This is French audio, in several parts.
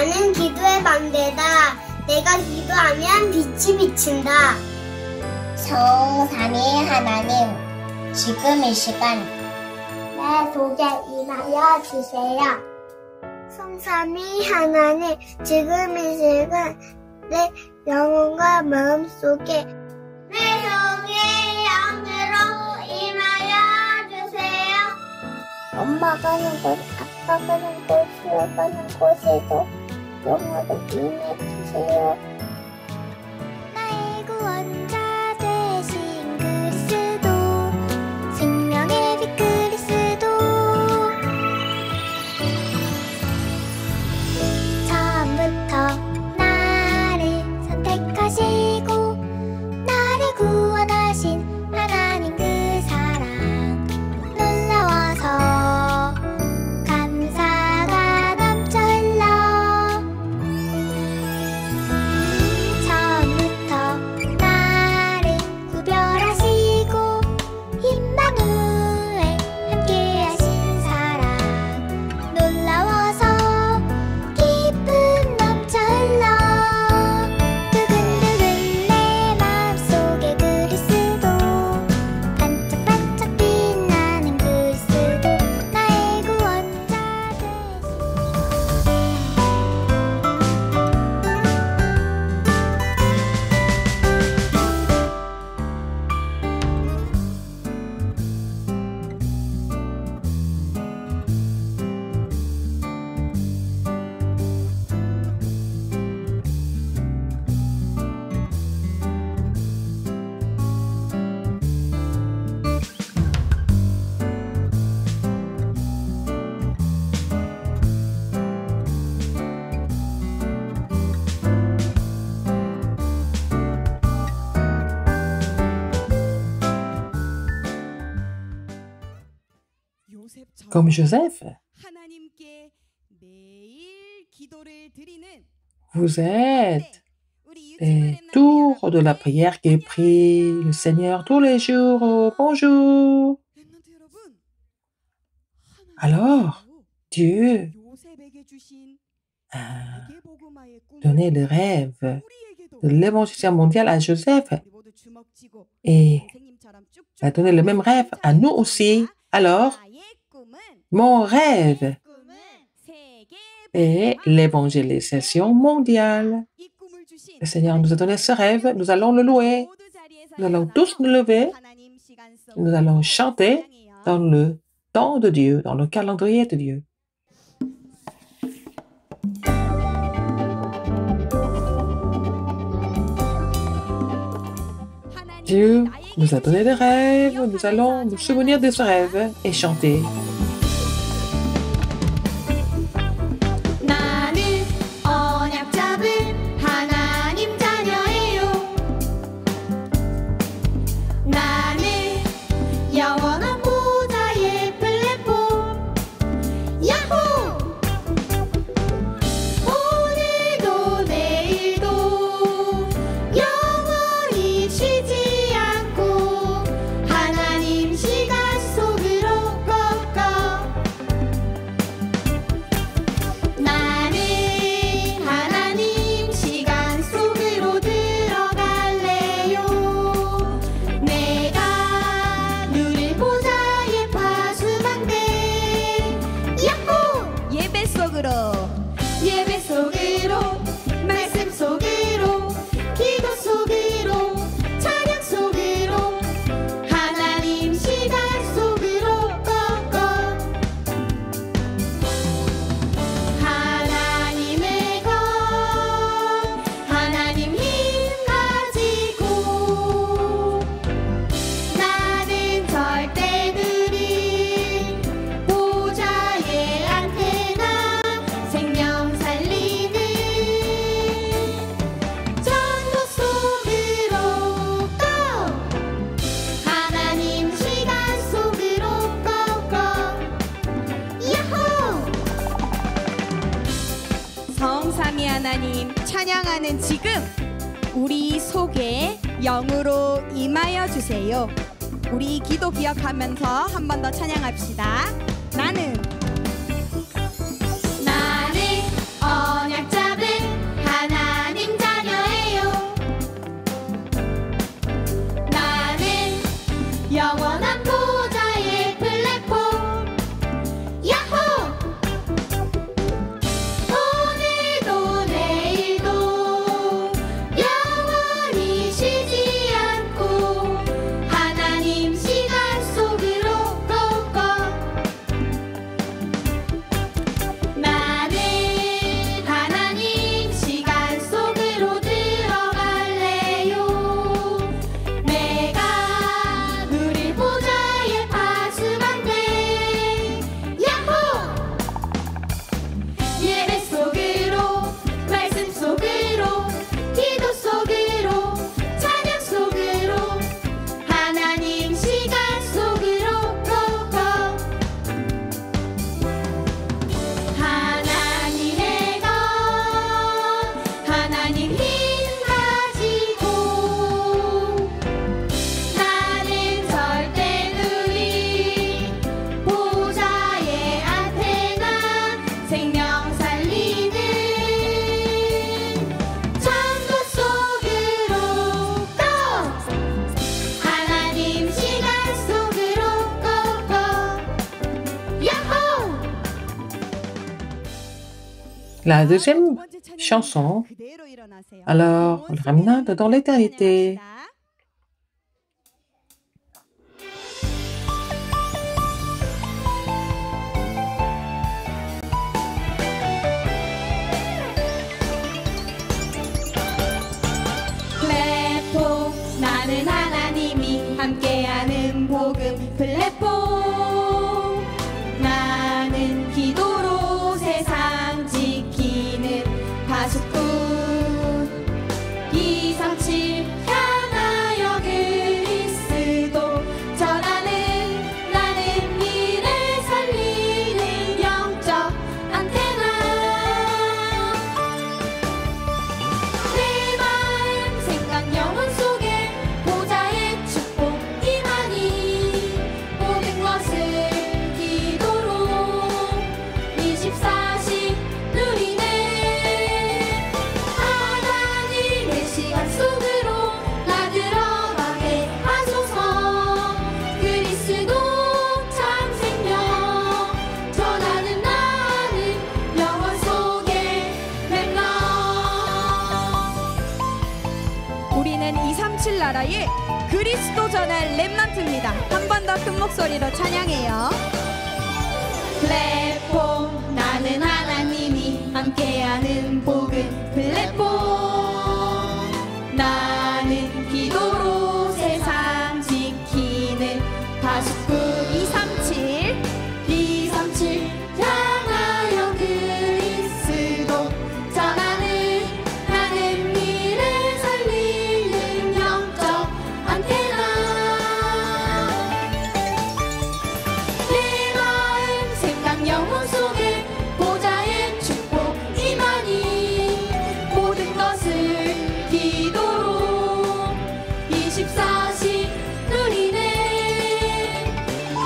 나는 기도의 반대다. 내가 기도하면 빛이 비친다. 성삼위 하나님, 지금 이 시간 내 속에 임하여 주세요. 성삼위 하나님, 지금 이 시간 내 영혼과 마음속에 내 속에 영으로 임하여 주세요. 엄마 가는 곳, 아빠 가는 곳, 수호 가는 곳에도 영으로 임해 주세요. 나의 구원자 되신 그리스도, 생명의 빛 그리스도, 처음부터 나를 선택하시고 나를 구원하신 하나님 그 사랑 놀라워서 감사가 넘쳐 흘러. 처음부터 나를 구별하시고 임마누엘 함께하신 사랑 놀라워서 기쁨 넘쳐 흘러. 두근두근 내 마음속에 그리스도, 반짝반짝 빛나는 그리스도, 나의 구원자 되신. Comme Joseph, 하나님께 매일 기도를 드리는 vous êtes les tours de la prière qui prie le Seigneur tous les jours. Oh, bonjour. 렘넌트 여러분. Alors, Dieu 요셉에게 주신 a 세계복음화의 꿈을 donné le rêve 우리에게도 de l'évangélisation mondiale à Joseph 우리 모두 주먹 쥐고 et 선생님처럼 쭉쭉 a donné le même rêve à nous aussi. Alors, 나의 꿈은 mon rêve est l'évangélisation mondiale. 이 꿈을 주신 Le Seigneur nous a donné ce rêve, nous allons le louer. 모두 자리에서 Nous allons tous nous lever, 하나님 시간 nous allons 속으로 chanter 찬양해요. dans le temps de Dieu, dans le calendrier de Dieu. Dieu nous a donné des rêves, nous allons nous souvenir de ce rêve et chanter. 나는 언약 잡은 하나님 자녀예요. 나는 영원한 보좌의 플랫폼. 야호! 오늘도 내일도 영원히 쉬지 않고 하나님 시간 속으로 꺾어. 나는 하나님 시간 속으로 들어갈래요. 내가 누릴 보좌의 파수망대. 야호! 예배 속으로 예배 속으로, 말씀 속으로, 기도 속으로, 찬양 속으로, 하나님 시간 속으로 꺾어. 하나님의 것, 하나님 힘 가지고 나는 절대 느린 보좌의 안테나, 생명 살리는 전도 속으로 고! 하나님 시간 속으로 고! 야호! 성삼위 하나님 찬양하는 지금 우리 속에 영으로 임하여 주세요. 우리 기도 기억하면서 한 번 더 찬양합시다. 나는 나는 언약 영원한 보좌의 플랫폼 야호! 오늘도 내일도 영원히 쉬지 않고 하나님 시간 속으로 고고 나는 하나님 시간 속으로 들어갈래요 내가 누릴 보좌의 파수방대 야호! 예배 속으로 말씀 속으로 기도 속으로 찬양 속으로 하나님 시간 속으로 고고 하나님의 것 하나님 힘 가지고 나는 절대 누리 보좌의 안테나 생명 살리는 천국 속으로 고 하나님 시간 속으로 고고 야호 La deuxième chanson, alors le Remnant dans l'éternité. 플랫폼 나는 하나님이 함께하는 복음 플랫폼 나는 기도로 세상 지키는 파수꾼 237 향하여 그리스도 전하는 나는 미래 살리는 영적 안테나 내 마음 생각 영혼 속에 보좌의 축복 임하니 모든 것을 기도로 24시 누리네 하나님의 시간 속으로 나 들어가게 하소서 그리스도 참 생명 전하는 나는 영원 속에 맴나 우리는 237 나라의 그리스도 전할 렘넌트입니다. 한 번 더 큰 목소리로 찬양해요. 플랫폼 나는 하나님이 함께하는 복음 플랫폼 나는 기도로 세상 지키는 파수꾼 237 향하여 그리스도 전하는 나는 미래 살리는 영적 안테나 내 마음 생각 영혼 속에 보좌의 축복 임하니 모든 것을 기도로 24시 누리네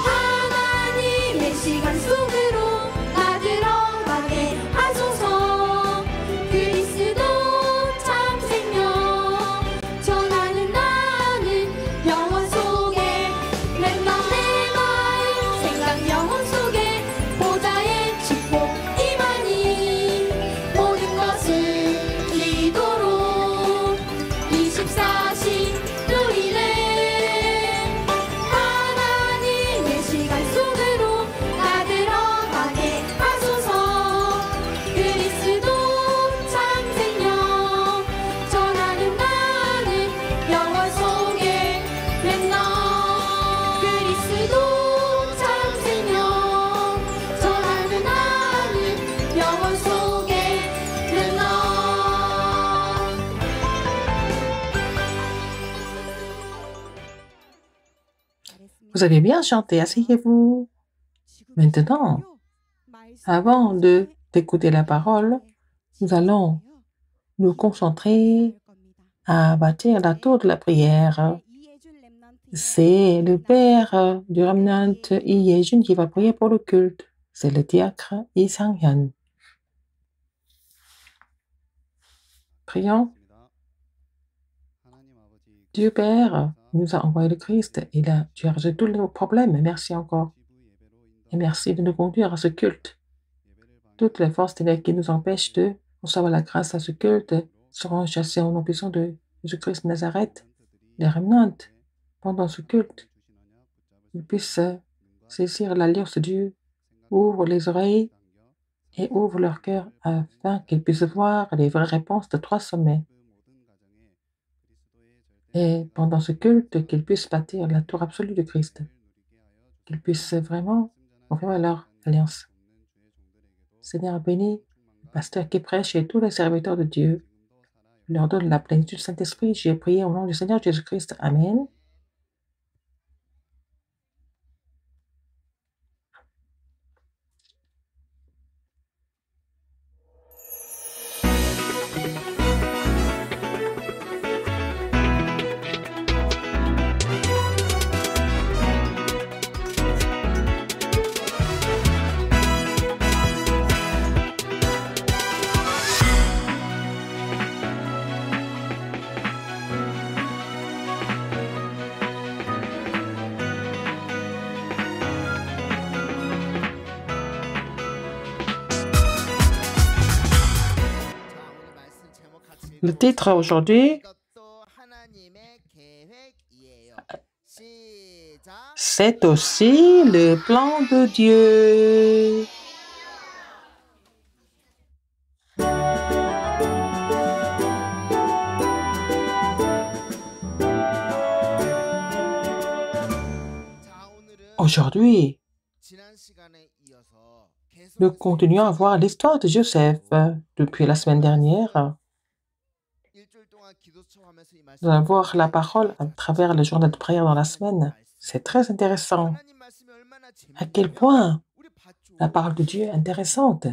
하나님의 시간 속으로 나 들어가게 하소서 그리스도 참 생명 전하는 나는 영원 속에 렘넌 내 마음 생각 영혼 속에 보좌의 축복 임하니 모든 것을 기도로 24시 누리네 하나님의 시간 속으로 나 들어가게 하소서 그리스도 참 생명 전하는 나는 영원 속에 렘넌 그리스도 참 생명 전하는 나는 영원 속에 렘넌 Vous avez bien chanté, asseyez-vous. Maintenant, avant d'écouter la parole, nous allons nous concentrer à bâtir la tour de la prière. C'est le père du Remnant Lee Ye-jun qui va prier pour le culte. C'est le diacre Lee Sang-hyun. Prions. Dieu Père, Il nous a envoyé le Christ. Tu as résolu tous nos problèmes. Merci encore. Et merci de nous conduire à ce culte. Toutes les forces ténèbres qui nous empêchent de recevoir la grâce à ce culte seront chassées au nom puissant de Jésus-Christ de Nazareth. Les remnants, pendant ce culte, ils puissent saisir l'alliance de Dieu, ouvre les oreilles et ouvre leur cœur afin qu'ils puissent voir les vraies réponses de 3 sommets. Et pendant ce culte, qu'ils puissent bâtir la tour absolue de Christ, qu'ils puissent vraiment confirmer leur alliance. Seigneur, bénis le pasteur qui prêche et tous les serviteurs de Dieu. Je leur donne la plénitude du Saint-Esprit. J'ai prié au nom du Seigneur Jésus-Christ. Amen. Le titre aujourd'hui, c'est aussi le plan de Dieu. Aujourd'hui, nous continuons à voir l'histoire de Joseph depuis la semaine dernière. Nous allons voir la parole à travers le journal de prière dans la semaine. C'est très intéressant. À quel point la parole de Dieu est intéressante.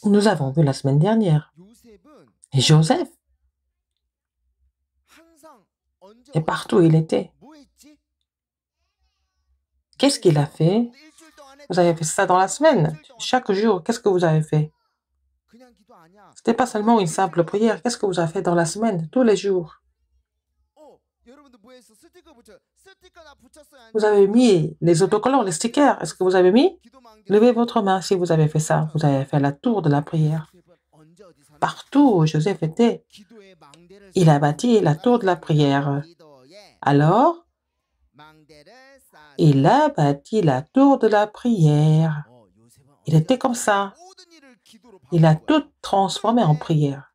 Nous avons vu la semaine dernière. Et Joseph, et partout où il était, qu'est-ce qu'il a fait? Vous avez fait ça dans la semaine. Chaque jour, qu'est-ce que vous avez fait? Ce n'était pas seulement une simple prière. Qu'est-ce que vous avez fait dans la semaine, tous les jours? Vous avez mis les autocollants, les stickers. Est-ce que vous avez mis? Levez votre main si vous avez fait ça. Vous avez fait la tour de la prière. Partout où Joseph était, il a bâti la tour de la prière. Alors, il a bâti la tour de la prière. Il était comme ça. Il a tout transformé en prière.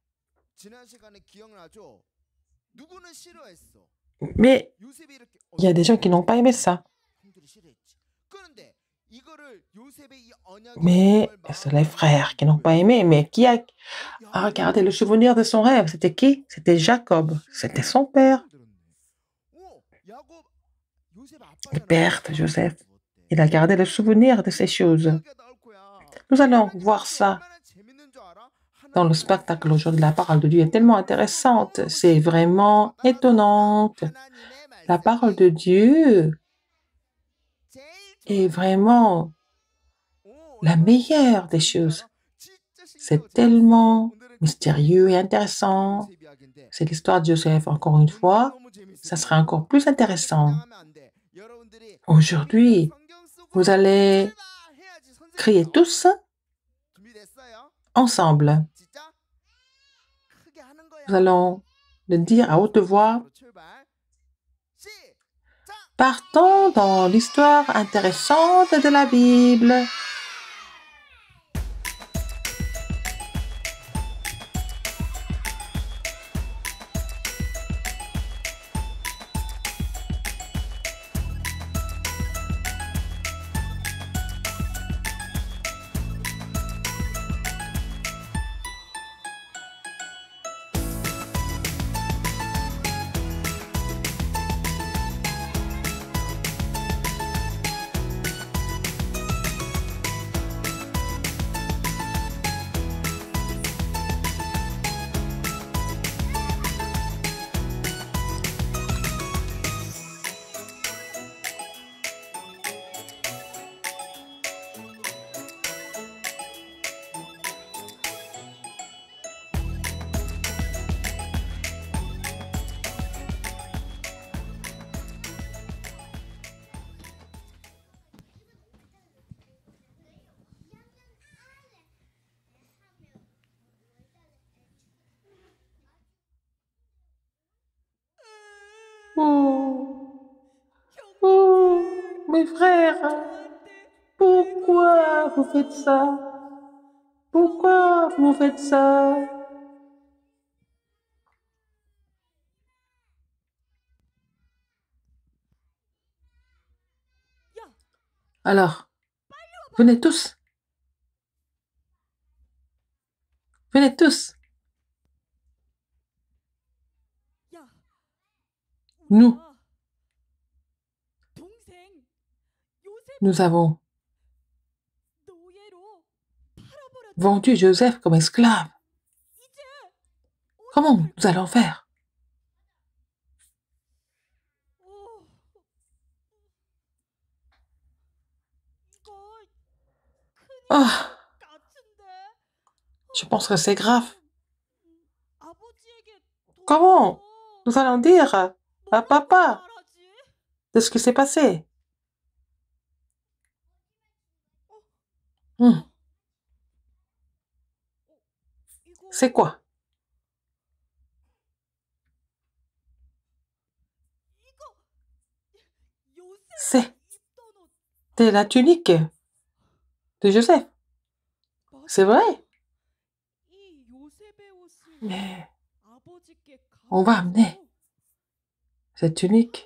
Mais il y a des gens qui n'ont pas aimé ça. Mais c'est les frères qui n'ont pas aimé. Mais qui a regardé le souvenir de son rêve? C'était qui? C'était Jacob. C'était son père. Le père de Joseph. Il a gardé le souvenir de ces choses. Nous allons voir ça dans le spectacle aujourd'hui. La parole de Dieu est tellement intéressante. C'est vraiment étonnante. La parole de Dieu est vraiment la meilleure des choses. C'est tellement mystérieux et intéressant. C'est l'histoire de Joseph. Encore une fois, ça sera encore plus intéressant. Aujourd'hui, vous allez crier tous ensemble. Nous allons le dire à haute voix. Partons dans l'histoire intéressante de la Bible. Oh, oh, mes frères, pourquoi vous faites ça? Pourquoi vous faites ça? Alors, venez tous. Venez tous. Nous, nous avons vendu Joseph comme esclave. Comment nous allons faire? Oh, je pense que c'est grave. Comment nous allons dire à papa de ce qui s'est passé? C'est quoi? C'est la tunique de Joseph. C'est vrai? Mais on va amener cette tunique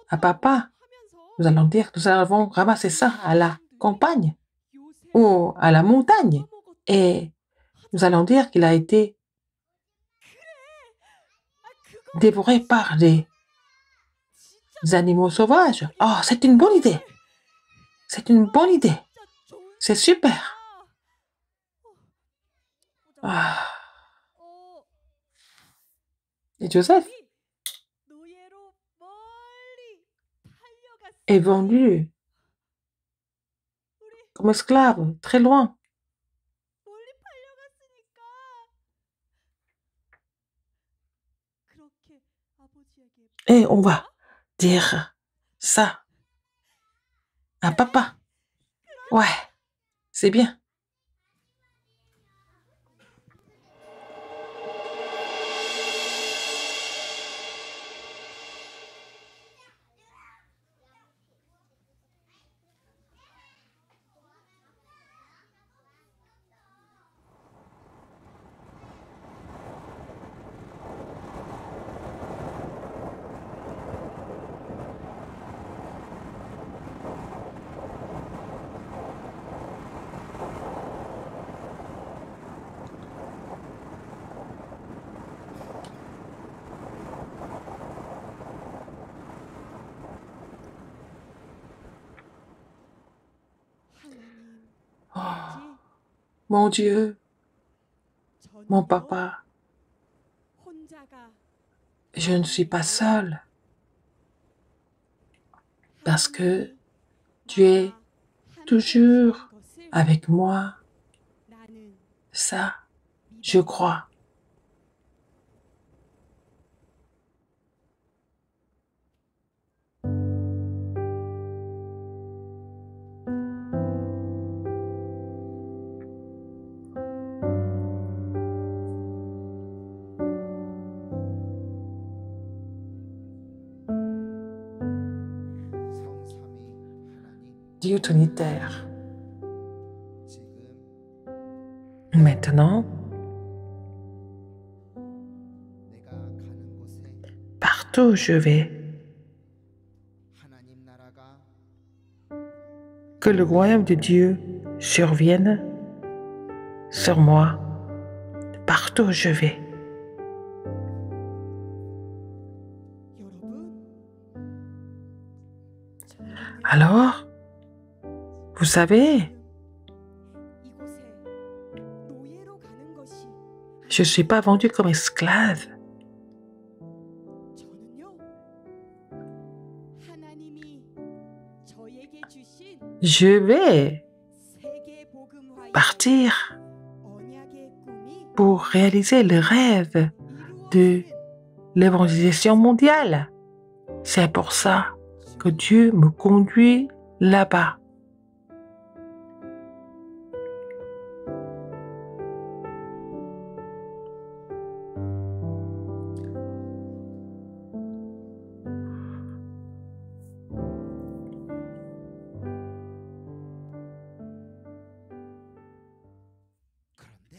à papa. Nous allons dire que nous avons ramassé ça à la campagne ou à la montagne. Et nous allons dire qu'il a été dévoré par des animaux sauvages. Oh, c'est une bonne idée. C'est une bonne idée. C'est super. Ah. Et Joseph est vendu comme esclave très loin. Et on va dire ça à papa. Ouais, c'est bien. Oh, mon Dieu, mon papa, je ne suis pas seule parce que tu es toujours avec moi. Ça, je crois. Dieu Trinitaire. Maintenant, partout où je vais, que le royaume de Dieu survienne sur moi, partout où je vais. Alors, vous savez, je ne suis pas vendu comme esclave. Je vais partir pour réaliser le rêve de l'évangélisation mondiale. C'est pour ça que Dieu me conduit là-bas.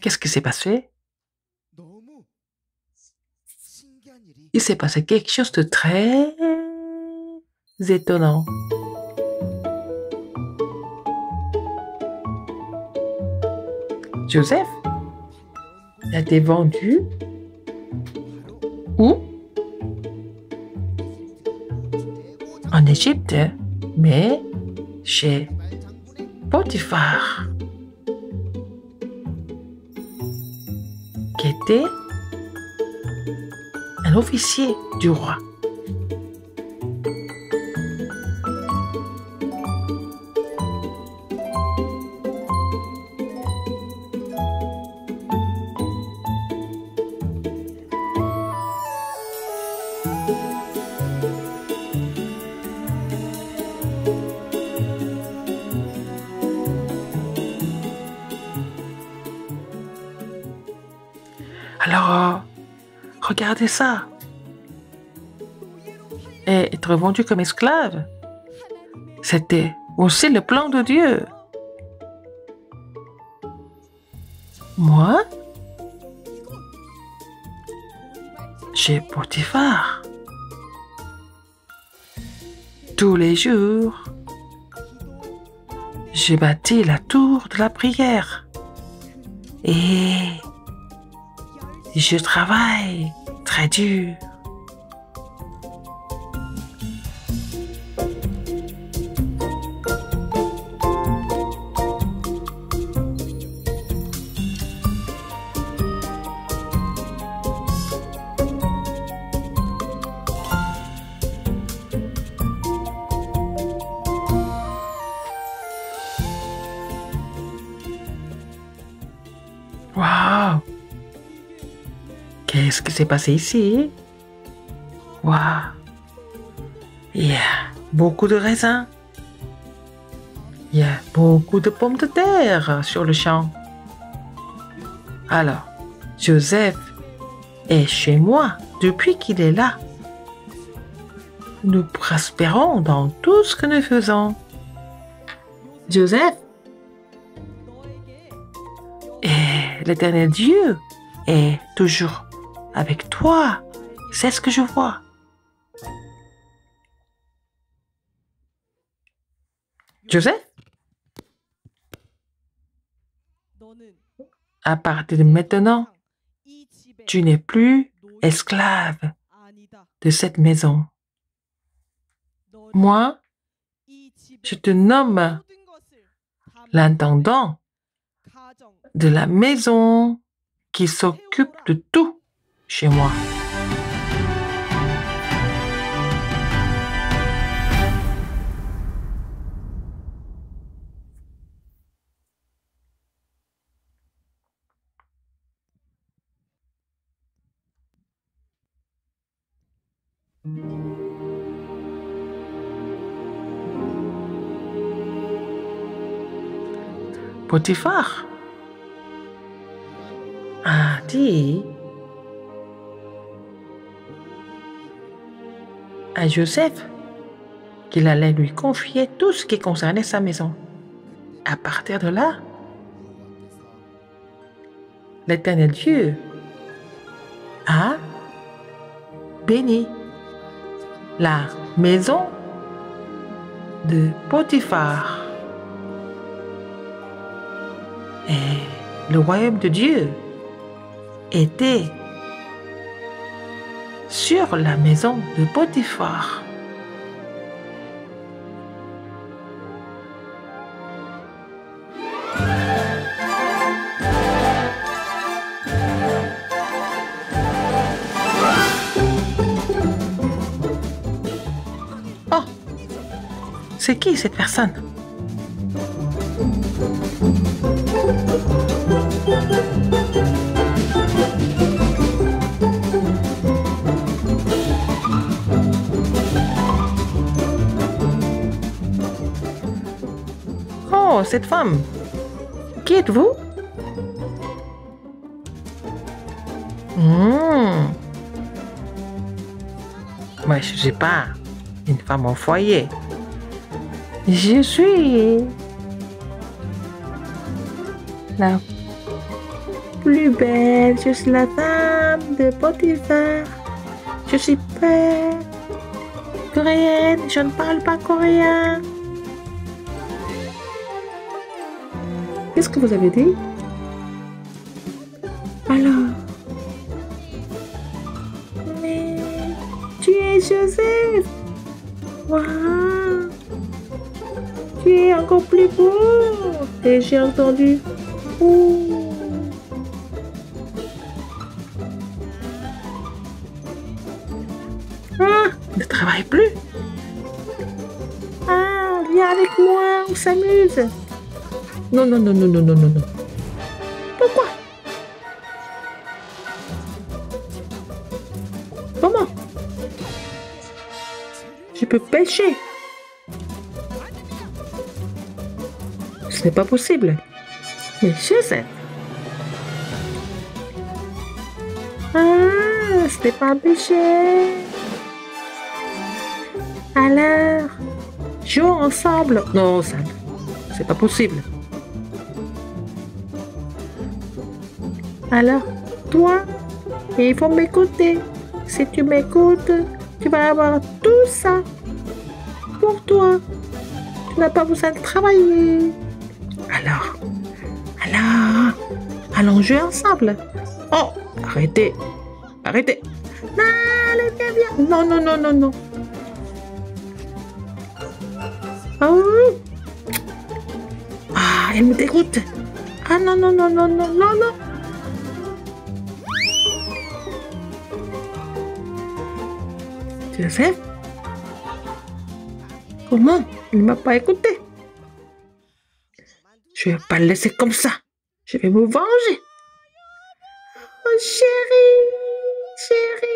Qu'est-ce qui s'est passé? Il s'est passé quelque chose de très étonnant. Joseph a été vendu où? En Égypte, mais chez Potiphar, qui était un officier du roi. Alors, regardez ça. Et être vendu comme esclave, c'était aussi le plan de Dieu. Moi, chez Potiphar, tous les jours, j'ai bâti la tour de la prière. Et je travaille très dur. Waouh! Qu'est-ce qui s'est passé ici? Waouh! Il y a beaucoup de raisins. Il y a beaucoup de pommes de terre sur le champ. Alors, Joseph est chez moi depuis qu'il est là. Nous prospérons dans tout ce que nous faisons. Joseph, et l'Éternel Dieu est toujours avec toi. C'est ce que je vois. Joseph, à partir de maintenant, tu n'es plus esclave de cette maison. Moi, je te nomme l'intendant de la maison qui s'occupe de tout chez moi. Potiphar a dit à Joseph qu'il allait lui confier tout ce qui concernait sa maison. À partir de là, l'Éternel Dieu a béni la maison de Potiphar. Et le royaume de Dieu était sur la maison de Potiphar. Oh, c'est qui cette personne? Oh, cette femme. Qui êtes-vous? Moi, je ne suis pas une femme au foyer. Je suis la plus belle, je suis la femme de Potiphar. Je suis pas coréenne, je ne parle pas coréen. Qu'est-ce que vous avez dit? Alors, mais tu es Joseph. Waouh, tu es encore plus beau. Et j'ai entendu. Ouh. Ah, ne travaille plus. Ah, viens avec moi, on s'amuse. Non, non, non, non, non, non, non, non. Pourquoi? Comment? Je peux pêcher. Ce n'est pas possible. Mais Joseph. Ah, ce n'est pas un péché. Alors, jouons ensemble. Non, ça, c'est pas possible. Alors, toi, il faut m'écouter. Si tu m'écoutes, tu vas avoir tout ça pour toi. Tu n'as pas besoin de travailler. Alors, allons jouer ensemble. Oh, arrêtez. Arrêtez. Non, allez, viens, viens. Non, non, non, non, non. Oh. Ah, elle me dégoûte. Ah, non, non, non, non, non, non, non. Tu le fais? Comment? Il ne m'a pas écouté. Je ne vais pas le laisser comme ça. Je vais me venger. Oh, chérie, chérie.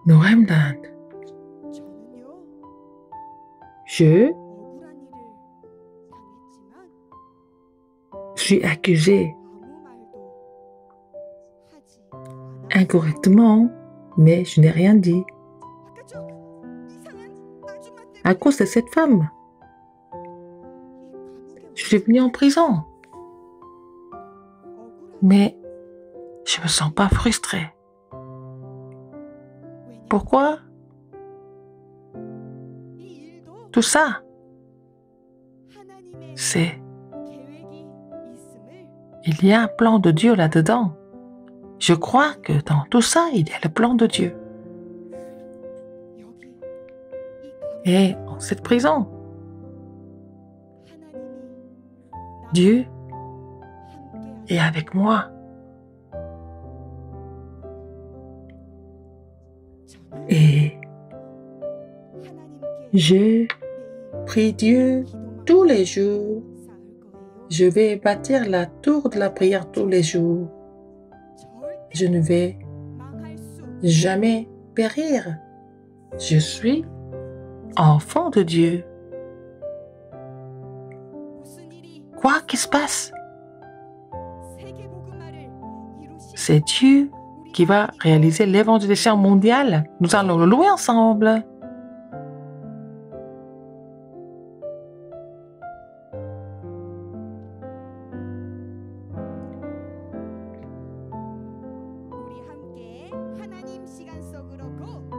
No, I'm not. Je suis accusé incorrectement, mais je n'ai rien dit. À cause de cette femme, je suis venu en prison. Mais je ne me sens pas frustré. Pourquoi? Tout ça, c'est... Il y a un plan de Dieu là-dedans. Je crois que dans tout ça, il y a le plan de Dieu. Et en cette prison, Dieu est avec moi. Et je prie Dieu tous les jours. Je vais bâtir la tour de la prière tous les jours. Je ne vais jamais périr. Je suis enfant de Dieu. Quoi qui se passe? C'est Dieu qui va réaliser l'évangélisation mondiale. Nous allons le louer ensemble.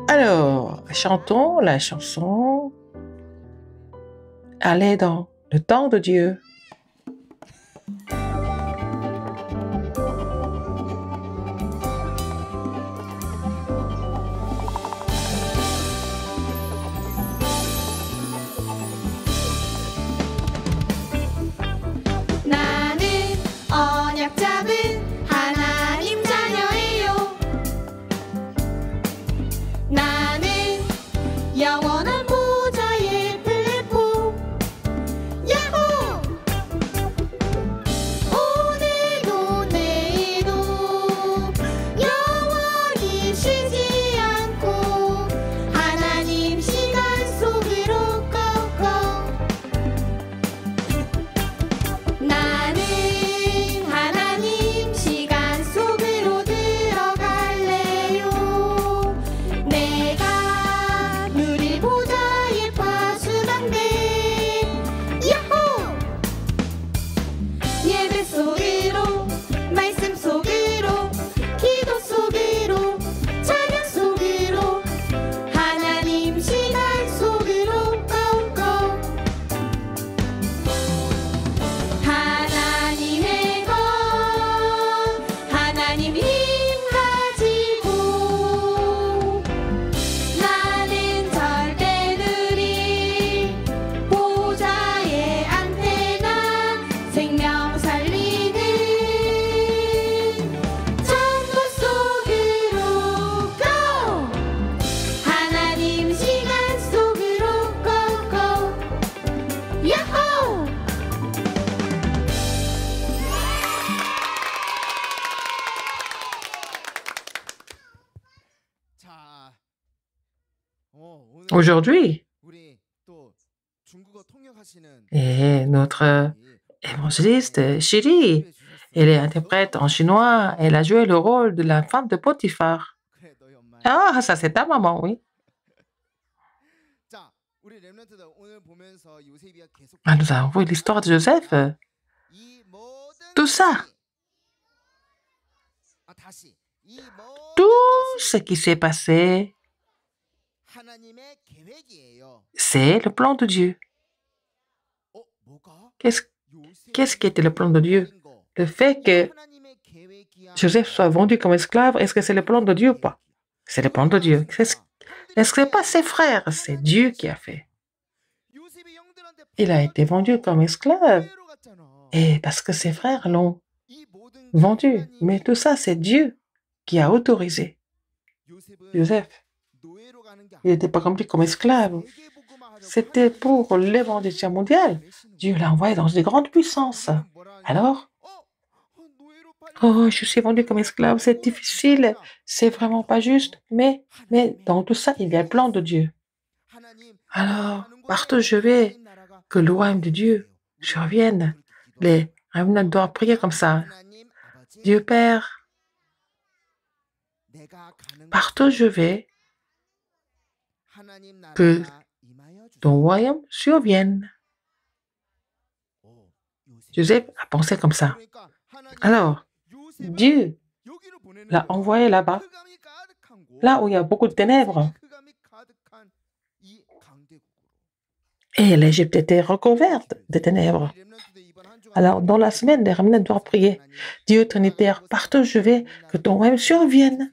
Alors, chantons la chanson « Allez dans le temps de Dieu ». 나는 Aujourd'hui, et notre évangéliste Shiri, elle est interprète en chinois. Elle a joué le rôle de la femme de Potiphar. Ah, ça c'est ta maman, oui. Ah, nous avons vu l'histoire de Joseph. Tout ça, tout ce qui s'est passé, c'est le plan de Dieu. Qu'est-ce qui était le plan de Dieu? Le fait que Joseph soit vendu comme esclave, est-ce que c'est le plan de Dieu ou pas? C'est le plan de Dieu. Est-ce que ce n'est pas ses frères? C'est Dieu qui a fait. Il a été vendu comme esclave. Et parce que ses frères l'ont vendu. Mais tout ça, c'est Dieu qui a autorisé. Joseph, il n'était pas compris comme esclave. C'était pour l'évangélisation mondiale. Dieu l'a envoyé dans des grandes puissances. Alors, oh, je suis vendu comme esclave, c'est difficile, c'est vraiment pas juste. Mais dans tout ça, il y a le plan de Dieu. Alors, partout où je vais, que le royaume de Dieu survienne. Les rabbins doivent prier comme ça. Dieu Père, partout où je vais, que ton royaume survienne. Joseph a pensé comme ça. Alors, Dieu l'a envoyé là-bas, là où il y a beaucoup de ténèbres. Et l'Égypte était recouverte de ténèbres. Alors, dans la semaine, les rabbins doivent prier. Dieu Trinitaire, partout où je vais, que ton royaume survienne.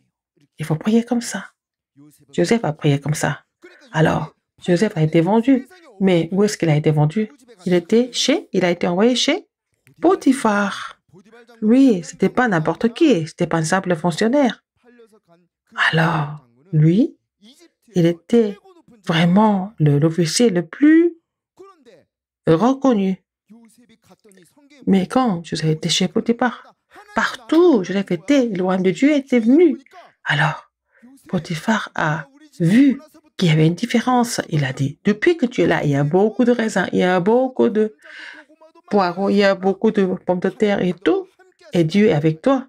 Il faut prier comme ça. Joseph a prié comme ça. Alors, Joseph a été vendu. Mais où est-ce qu'il a été vendu? Il a été envoyé chez Potiphar. Lui, c'était pas n'importe qui, c'était pas un simple fonctionnaire. Alors, lui, il était vraiment l'officier le plus reconnu. Mais quand Joseph était chez Potiphar, partout où Joseph était, le royaume de Dieu était venu. Alors, Potiphar a vu qu'il y avait une différence. Il a dit, depuis que tu es là, il y a beaucoup de raisins, il y a beaucoup de poireaux, il y a beaucoup de pommes de terre et tout. Et Dieu est avec toi.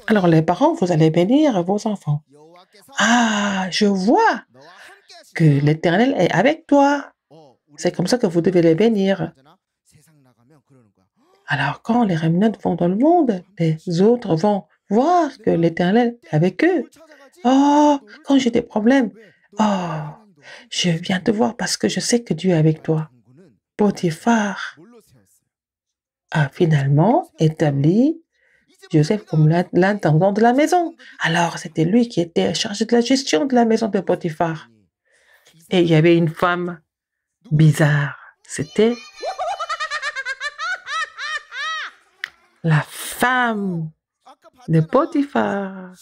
Alors les parents, vous allez bénir vos enfants. Ah, je vois que l'Éternel est avec toi. C'est comme ça que vous devez les bénir. Alors quand les remnants vont dans le monde, les autres vont voir que l'Éternel est avec eux. Oh, quand j'ai des problèmes, oh, je viens te voir parce que je sais que Dieu est avec toi. Potiphar a finalement établi Joseph comme l'intendant de la maison. Alors, c'était lui qui était chargé de la gestion de la maison de Potiphar. Et il y avait une femme bizarre. C'était la femme de Potiphar.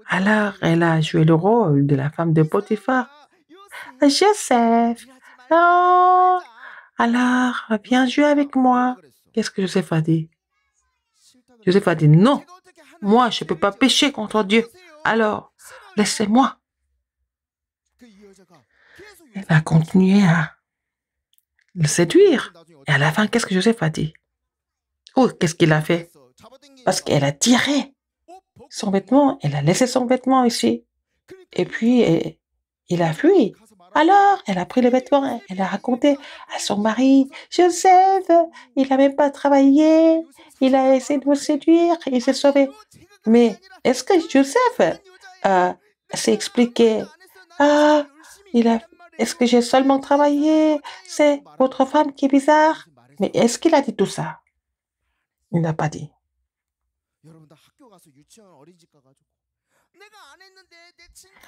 Alors, elle a joué le rôle de la femme de Potiphar. Joseph, oh, alors, viens jouer avec moi. Qu'est-ce que Joseph a dit? Joseph a dit, non, moi, je ne peux pas pécher contre Dieu. Alors, laissez-moi. Elle a continué à le séduire. Et à la fin, qu'est-ce que Joseph a dit? Oh, qu'est-ce qu'il a fait? Parce qu'elle a tiré son vêtement. Elle a laissé son vêtement ici. Et puis, il a fui. Alors, elle a pris les vêtements. Elle a raconté à son mari, Joseph, il n'a même pas travaillé. Il a essayé de me séduire. Il s'est sauvé. Mais est-ce que Joseph s'est expliqué? Ah, est-ce que j'ai seulement travaillé? C'est votre femme qui est bizarre. Mais est-ce qu'il a dit tout ça? Il n'a pas dit.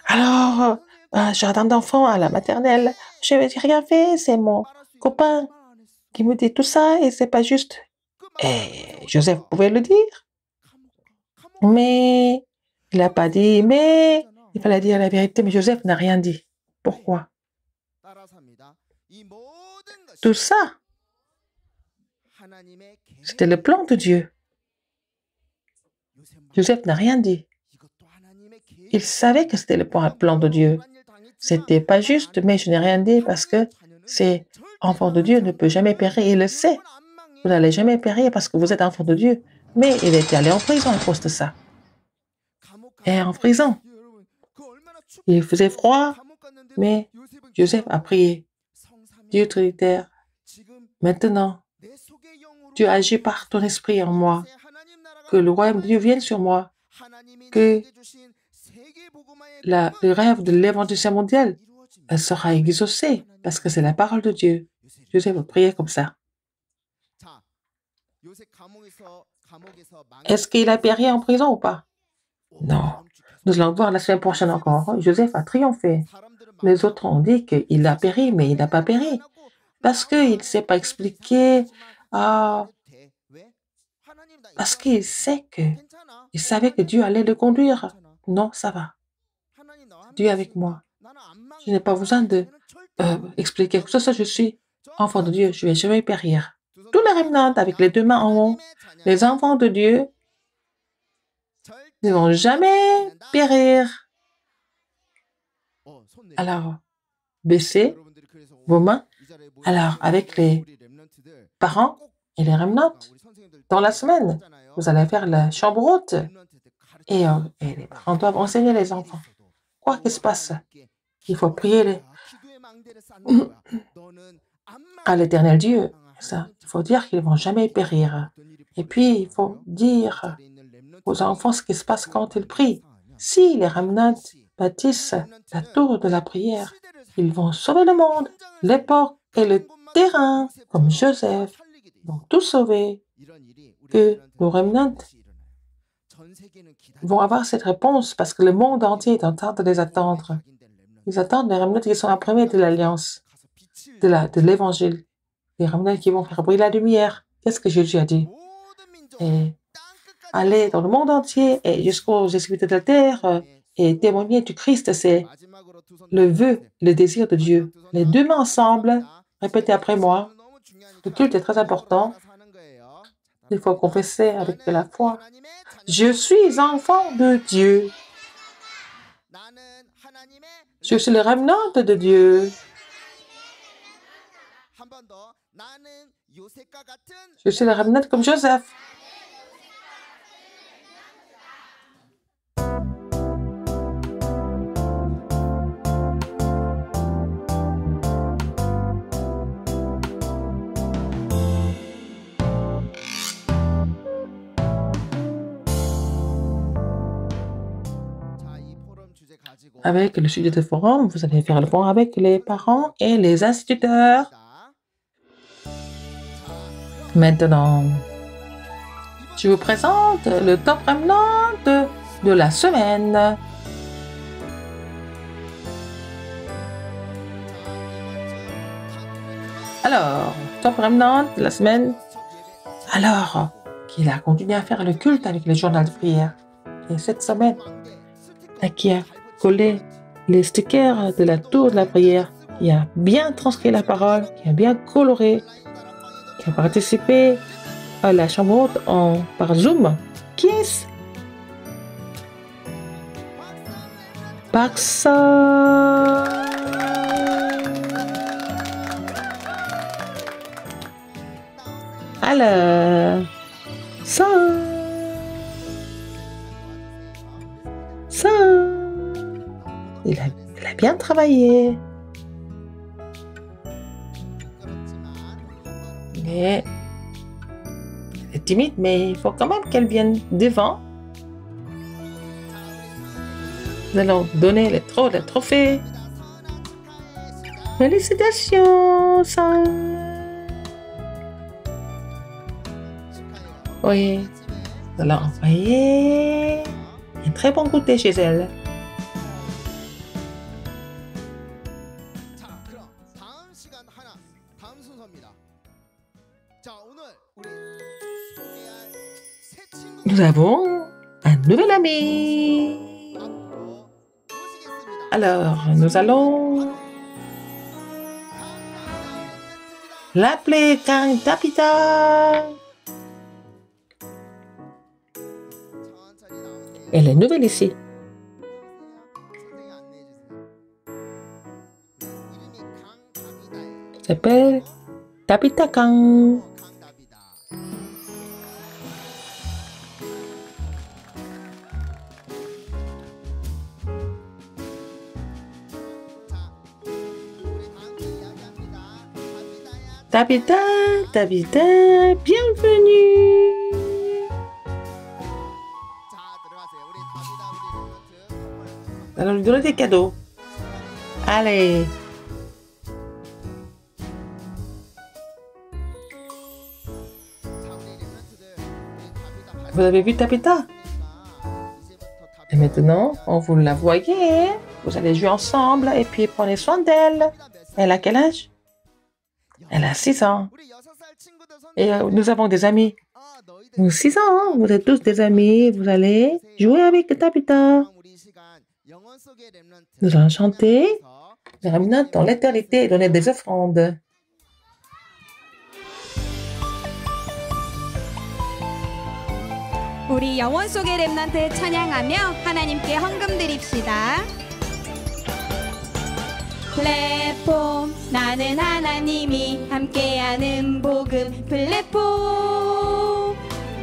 Alors, jardin d'enfants à la maternelle, je n'ai rien fait, c'est mon copain qui me dit tout ça et c'est pas juste. Et Joseph pouvait le dire. Mais il n'a pas dit, mais il fallait dire la vérité, mais Joseph n'a rien dit. Pourquoi? Tout ça, c'était le plan de Dieu. Joseph n'a rien dit. Il savait que c'était le plan de Dieu. C'était pas juste, mais je n'ai rien dit parce que c'est enfant de Dieu ne peut jamais périr. Il le sait. Vous n'allez jamais périr parce que vous êtes enfant de Dieu. Mais il était allé en prison à cause de ça. Et en prison, il faisait froid, mais Joseph a prié. Dieu Trinitaire, maintenant, tu agis par ton esprit en moi. Que le royaume de Dieu vienne sur moi. Que le rêve de l'évangile mondial sera exaucé parce que c'est la parole de Dieu. Joseph a prié comme ça. Est-ce qu'il a péri en prison ou pas? Non. Nous allons voir la semaine prochaine encore. Joseph a triomphé. Les autres ont dit qu'il a péri, mais il n'a pas péri. Parce qu'il ne s'est pas expliqué. Parce qu'il savait que Dieu allait le conduire. Non, ça va. Dieu est avec moi. Je n'ai pas besoin de expliquer que ça, je suis enfant de Dieu. Je ne vais jamais périr. Tous les remnants avec les 2 mains en haut, les enfants de Dieu ne vont jamais périr. Alors, baissez vos mains. Alors, avec les parents et les remnants, dans la semaine, vous allez faire la chambre haute et les parents doivent enseigner les enfants. Quoi qu'il se passe, il faut prier à l'Éternel Dieu. Ça, il faut dire qu'ils ne vont jamais périr. Et puis, il faut dire aux enfants ce qui se passe quand ils prient. Si les remnants bâtissent la tour de la prière, ils vont sauver le monde, l'époque et le terrain, comme Joseph, ils vont tout sauver. Que nos remnants vont avoir cette réponse parce que le monde entier est en train de les attendre. Ils attendent les remnants qui sont imprimés de l'Alliance, de l'Évangile. Les remnants qui vont faire briller la lumière. Qu'est-ce que Jésus a dit? Et aller dans le monde entier et jusqu'aux extrémités de la terre et témoigner du Christ, c'est le vœu, le désir de Dieu. Les 2 mains ensemble, répétez après moi. Le culte est très important. Il faut confesser avec la foi. Je suis enfant de Dieu. Je suis le remnant de Dieu. Je suis le remnant comme Joseph. Avec le sujet de forum, vous allez faire le point avec les parents et les instituteurs. Maintenant, je vous présente le top remnant de la semaine. Alors, top remnant de la semaine. Alors, qu'il a continué à faire le culte avec le journal de prière. Et cette semaine, qui a collé les stickers de la tour de la prière, qui a bien transcrit la parole, qui a bien coloré, qui a participé à la chambre haute par Zoom. Qui est-ce? Parsa. Alors, ça. Il a bien travaillé. Mais elle est timide, mais il faut quand même qu'elle vienne devant. Nous allons donner les trophées. Félicitations, ça. Oui, nous allons envoyer un très bon goûter chez elle. Nous avons un nouvel ami. Alors, nous allons l'appeler Kang Tapita. Elle est nouvelle ici. Elle s'appelle Tabitha Kang. Tabitha, Tabitha, bienvenue. Allons lui donner des cadeaux. Allez. Vous avez vu Tabitha? Et maintenant, on vous la voyez. Vous allez jouer ensemble et puis prenez soin d'elle. Elle a quel âge? Elle a 6 ans. Et nous avons des amis. 6 ans, hein? Vous êtes tous des amis. Vous allez jouer avec Tabitha. Nous allons chanter les remnants dans l'éternité et donner des offrandes. 우리 영원 속의 렘넌트 찬양하며 하나님께 헌금 드립시다. 플랫폼 나는 하나님이 함께하는 복음 플랫폼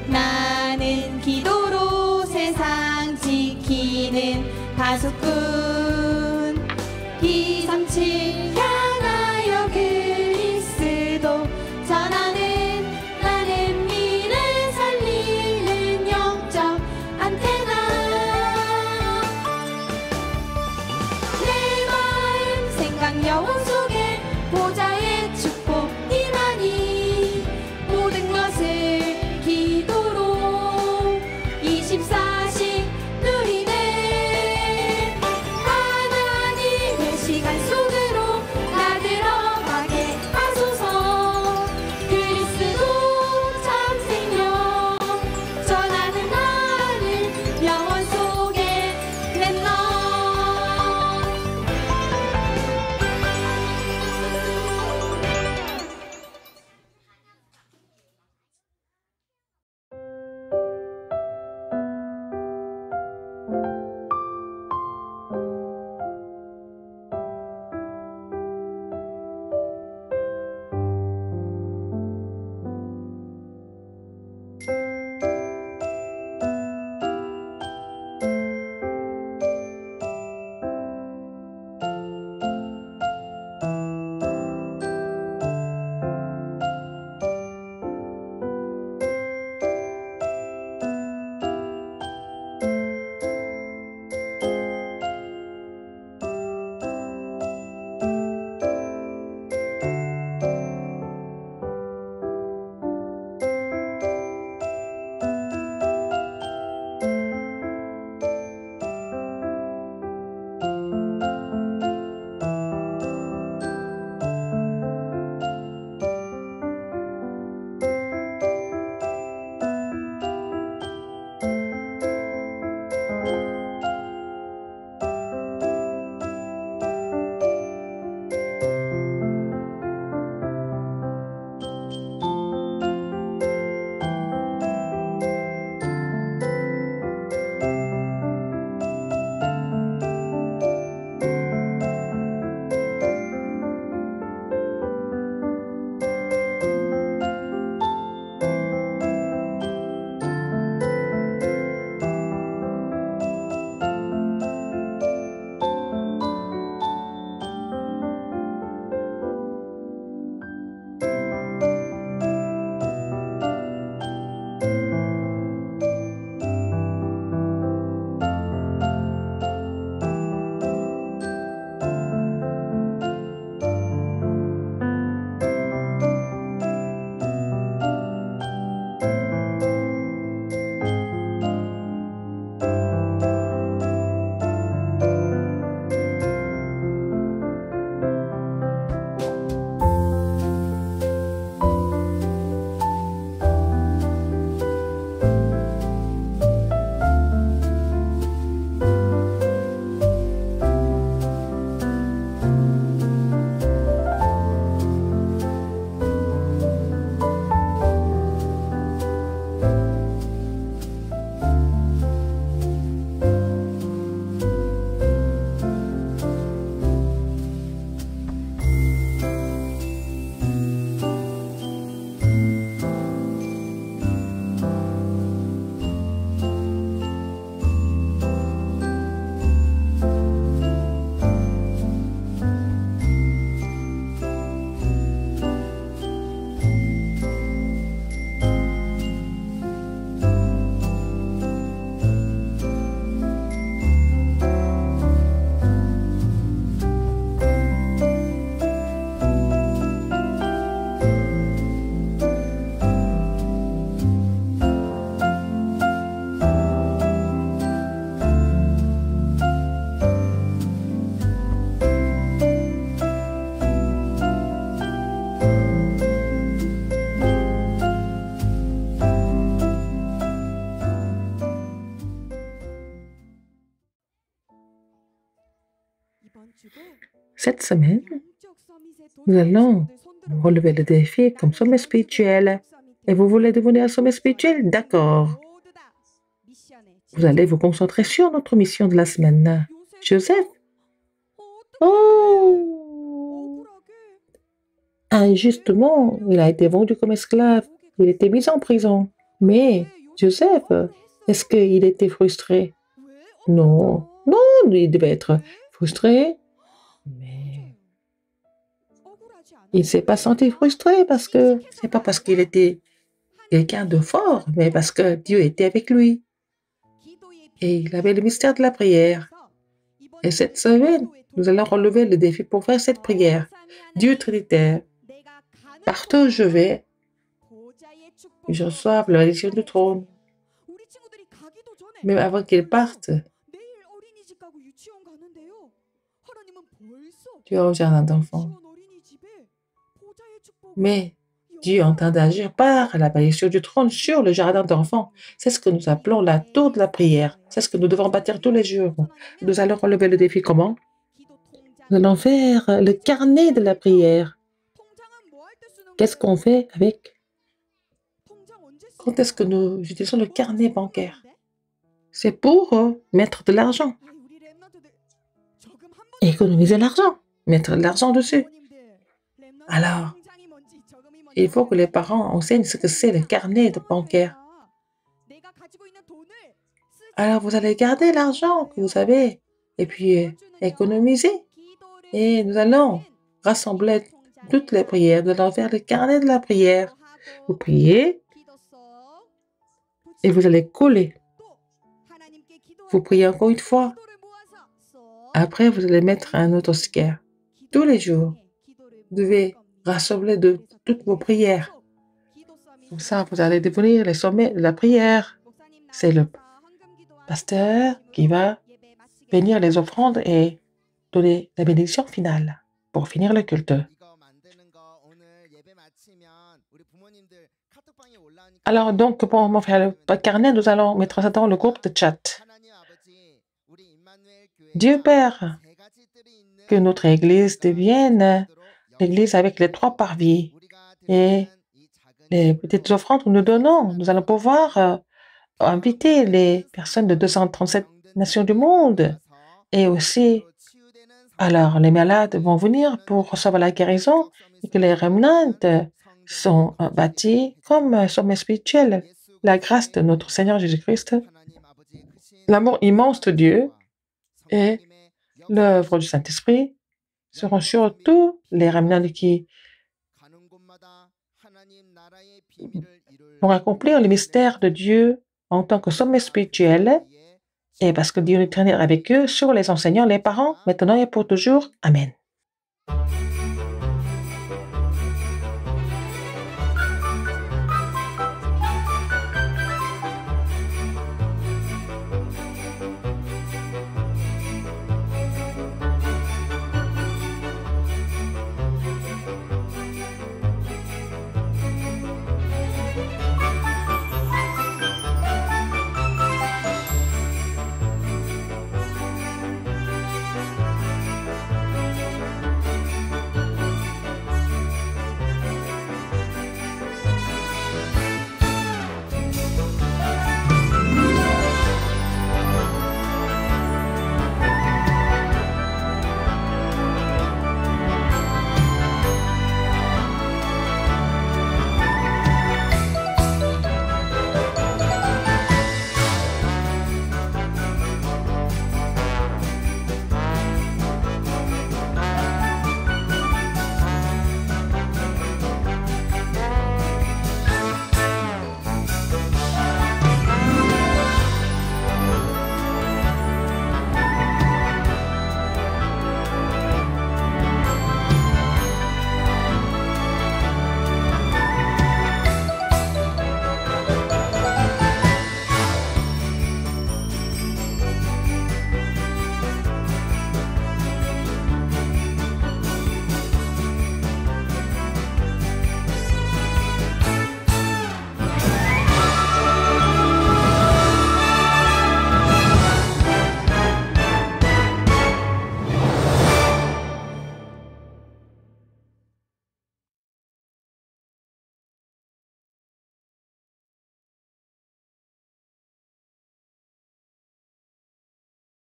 나는 기도로 세상 지키는 가수꾼 237 향하여 그리스도 전하는 나의 미래 살리는 영적 안테나 내 마음 생각 영혼 속에 보좌의 축복 이만희 모든 것을 기도로 24시 누리네 하나님의 시간 속으로 나 들어가게 하소서 그리스도 참 생명 전하는 나를 영원 속에 렘넌트 Cette semaine, nous allons relever le défi comme sommet spirituel. Et vous voulez devenir un sommet spirituel? D'accord. Vous allez vous concentrer sur notre mission de la semaine. Joseph? Oh! Injustement, il a été vendu comme esclave. Il était mis en prison. Mais Joseph, est-ce qu'il était frustré? Non. Non, il devait être frustré. Mais il ne s'est pas senti frustré parce que c'est pas parce qu'il était quelqu'un de fort, mais parce que Dieu était avec lui. Et il avait le mystère de la prière. Et cette semaine, nous allons relever le défi pour faire cette prière. Dieu Trinitaire, partout où je vais, je reçois la bénédiction du trône. Même avant qu'ils partent, tu es au jardin d'enfants. Mais Dieu est en train d'agir par la bénédiction du trône sur le jardin d'enfants. C'est ce que nous appelons la tour de la prière. C'est ce que nous devons bâtir tous les jours. Nous allons relever le défi comment? Nous allons faire le carnet de la prière. Qu'est-ce qu'on fait avec? Quand est-ce que nous utilisons le carnet bancaire? C'est pour mettre de l'argent. Économiser l'argent. Mettre de l'argent dessus. Alors, il faut que les parents enseignent ce que c'est le carnet bancaire. Alors, vous allez garder l'argent que vous avez et puis économiser. Et nous allons rassembler toutes les prières. Nous allons faire le carnet de la prière. Vous priez et vous allez coller. Vous priez encore une fois. Après, vous allez mettre un autre sticker. Tous les jours, vous devez rassembler de toutes vos prières. Comme ça, vous allez devenir les sommets de la prière. C'est le pasteur qui va bénir les offrandes et donner la bénédiction finale pour finir le culte. Alors donc, pour faire le carnet, nous allons mettre ça dans le groupe de chat. Dieu Père, que notre Église devienne l'Église avec les 3 parvis. Et les petites offrandes que nous donnons, nous allons pouvoir inviter les personnes de 237 nations du monde. Et aussi, alors les malades vont venir pour recevoir la guérison et que les remnants sont bâtis comme sommet spirituel. La grâce de notre Seigneur Jésus-Christ, l'amour immense de Dieu et l'œuvre du Saint-Esprit seront sur tous les remnants qui vont accomplir le mystère de Dieu en tant que sommet spirituel et parce que Dieu est éternel avec eux sur les enseignants, les parents, maintenant et pour toujours. Amen.